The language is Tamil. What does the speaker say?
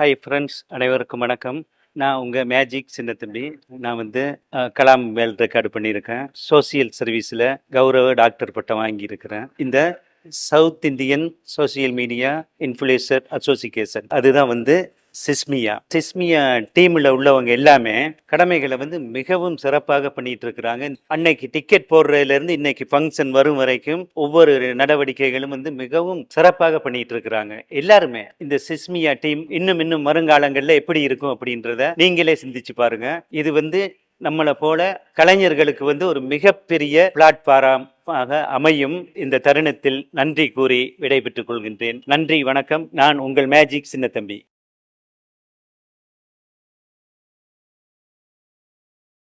ஹாய் ஃப்ரெண்ட்ஸ், அனைவருக்கும் வணக்கம். நான் உங்கள் மேஜிக் சின்னத்தம்பி. நான் வந்து கலாம் மேல் ரெக்கார்டு பண்ணியிருக்கேன். சோசியல் சர்வீஸில் கௌரவ டாக்டர் பட்டம் வாங்கியிருக்கிறேன். இந்த south Indian social media influencer association அதுதான் வந்து சிஸ்மியா டீமில் உள்ளவங்க எல்லாமே கடமைகளை வந்து மிகவும் சிறப்பாக பண்ணிட்டு இருக்கிறாங்க. அன்னைக்கு டிக்கெட் போடுறதுலேருந்து இன்னைக்கு ஃபங்க்ஷன் வரும் வரைக்கும் ஒவ்வொரு நடவடிக்கைகளும் வந்து மிகவும் சிறப்பாக பண்ணிட்டு இருக்கிறாங்க. எல்லாருமே இந்த சிஸ்மியா டீம் இன்னும் வருங்காலங்களில் எப்படி இருக்கும் அப்படின்றத நீங்களே சிந்திச்சு பாருங்க. இது வந்து நம்மளை போல கலைஞர்களுக்கு வந்து ஒரு மிகப்பெரிய பிளாட்ஃபார்ம் அமையும். இந்த தருணத்தில் நன்றி கூறி விடைபெற்றுக் கொள்கின்றேன். நன்றி, வணக்கம். நான் உங்கள் மேஜிக் சின்னத்தம்பி.